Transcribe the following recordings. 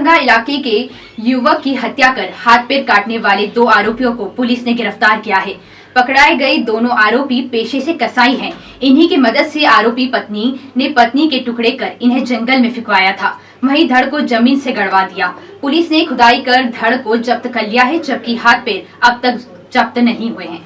बाणगंगा इलाके के युवक की हत्या कर हाथ पैर काटने वाले 2 आरोपियों को पुलिस ने गिरफ्तार किया है। पकड़ाए गए दोनों आरोपी पेशे से कसाई हैं। इन्हीं की मदद से आरोपी पत्नी ने पत्नी के टुकड़े कर इन्हें जंगल में फिकवाया था। वहीं धड़ को जमीन से गड़वा दिया। पुलिस ने खुदाई कर धड़ को जब्त कर लिया है, जबकि हाथ पैर अब तक जब्त नहीं हुए हैं।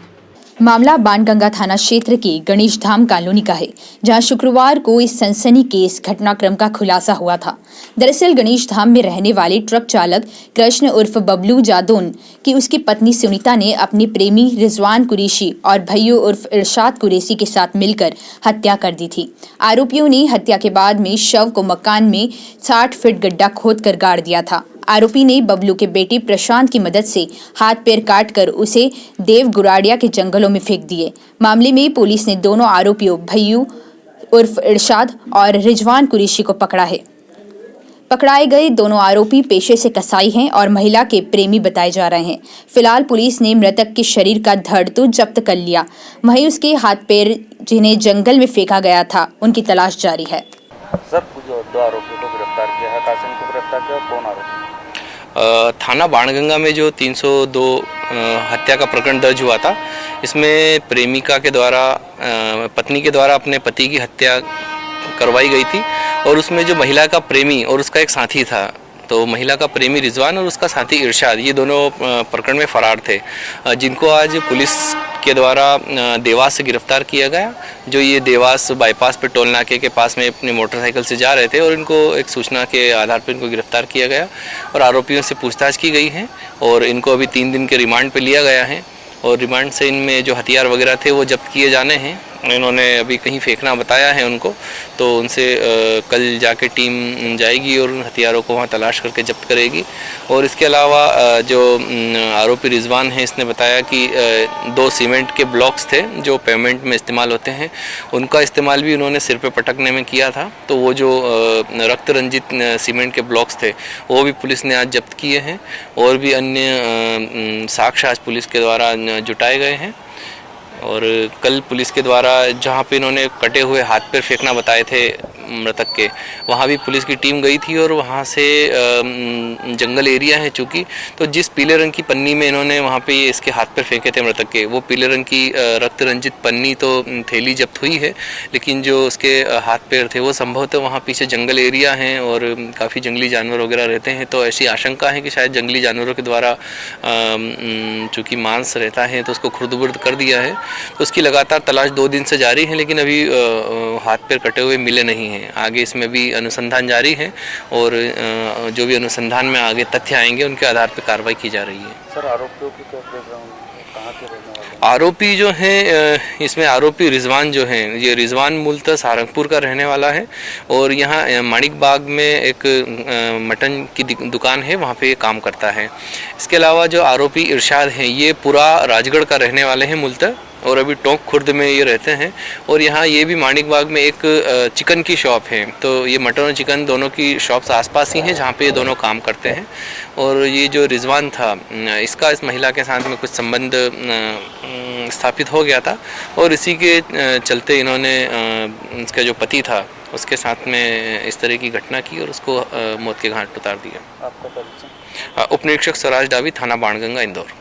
मामला बाणगंगा थाना क्षेत्र की गणेश धाम कॉलोनी का है, जहां शुक्रवार को इस सनसनीखेज घटनाक्रम का खुलासा हुआ था। दरअसल गणेश धाम में रहने वाले ट्रक चालक कृष्ण उर्फ बबलू जादौन की उसकी पत्नी सुनीता ने अपने प्रेमी रिजवान कुरैशी और भैयू उर्फ इरशाद कुरैशी के साथ मिलकर हत्या कर दी थी। आरोपियों ने हत्या के बाद में शव को मकान में 60 फीट गड्ढा खोदकर गाड़ दिया था। आरोपी ने बबलू के बेटे प्रशांत की मदद से हाथ पैर काटकर उसे देव गुराड़िया के जंगलों में फेंक दिए। मामले में पुलिस ने दोनों आरोपियों भैयू उर्फ इरशाद और रिजवान कुरैशी को पकड़ा है। पकड़ाए गए दोनों आरोपी पेशे से कसाई हैं और महिला के प्रेमी बताए जा रहे हैं। फिलहाल पुलिस ने मृतक के शरीर का धड़ तो जब्त कर लिया, वहीं उसके हाथ पैर जिन्हें जंगल में फेंका गया था उनकी तलाश जारी है। सर, जो 2 आरोपियों को गिरफ्तार किया है, कासिम को गिरफ्तार किया, कौन आरोपी? थाना बाणगंगा में जो 302 हत्या का प्रकरण दर्ज हुआ था, इसमें प्रेमिका के द्वारा पत्नी के द्वारा अपने पति की हत्या करवाई गई थी और उसमें जो महिला का प्रेमी और उसका एक साथी था, तो महिला का प्रेमी रिजवान और उसका साथी इरशाद, ये दोनों प्रकरण में फरार थे, जिनको आज पुलिस के द्वारा देवास से गिरफ्तार किया गया। जो ये देवास बाईपास पे टोल नाके के पास में अपनी मोटरसाइकिल से जा रहे थे और इनको एक सूचना के आधार पर इनको गिरफ्तार किया गया और आरोपियों से पूछताछ की गई है और इनको अभी 3 दिन के रिमांड पे लिया गया है और रिमांड से इनमें जो हथियार वगैरह थे वो जब्त किए जाने हैं। इन्होंने अभी कहीं फेंकना बताया है उनको, तो उनसे कल जाके टीम जाएगी और उन हथियारों को वहाँ तलाश करके जब्त करेगी। और इसके अलावा जो आरोपी रिजवान है, इसने बताया कि 2 सीमेंट के ब्लॉक्स थे जो पेमेंट में इस्तेमाल होते हैं, उनका इस्तेमाल भी उन्होंने सिर पे पटकने में किया था। तो वो जो रक्त रंजित सीमेंट के ब्लॉक्स थे वो भी पुलिस ने आज जब्त किए हैं और भी अन्य साक्ष्य आज पुलिस के द्वारा जुटाए गए हैं। और कल पुलिस के द्वारा जहाँ पे इन्होंने कटे हुए हाथ पैर फेंकना बताए थे मृतक के, वहाँ भी पुलिस की टीम गई थी और वहाँ से जंगल एरिया है चूँकि, तो जिस पीले रंग की पन्नी में इन्होंने वहाँ पे इसके हाथ पैर फेंके थे मृतक के, वो पीले रंग की रक्त रंजित पन्नी तो थैली जब्त हुई है, लेकिन जो उसके हाथ पैर थे वो संभवतः वहाँ पीछे जंगल एरिया हैं और काफ़ी जंगली जानवर वगैरह रहते हैं, तो ऐसी आशंका है कि शायद जंगली जानवरों के द्वारा चूँकि मांस रहता है तो उसको खुर्द-बुर्द कर दिया है। तो उसकी लगातार तलाश 2 दिन से जारी है, लेकिन अभी हाथ पैर कटे हुए मिले नहीं हैं। आगे इसमें भी अनुसंधान जारी है और जो भी अनुसंधान में आगे तथ्य आएंगे उनके आधार पर कार्रवाई की जा रही है। सर, आरोपियों की क्या बैकग्राउंड, कहाँ के रहने वाले? आरोपी जो हैं, इसमें आरोपी रिजवान जो हैं, ये रिजवान मूलतः सहारनपुर का रहने वाला है और यहाँ माणिक बाग में एक मटन की दुकान है, वहाँ पे ये काम करता है। इसके अलावा जो आरोपी इरशाद हैं, ये पूरा राजगढ़ का रहने वाले हैं मूलतः और अभी टोंक खुर्द में ये रहते हैं और यहाँ ये भी माणिक बाग में एक चिकन की शॉप है, तो ये मटन और चिकन दोनों की शॉप्स आसपास ही हैं जहाँ पे ये दोनों काम करते हैं। और ये जो रिजवान था, इसका इस महिला के साथ में कुछ संबंध स्थापित हो गया था और इसी के चलते इन्होंने इसका जो पति था उसके साथ में इस तरह की घटना की और उसको मौत के घाट उतार दिया। आपका परिचय? उप निरीक्षक स्वराज डावी, थाना बाणगंगा, इंदौर।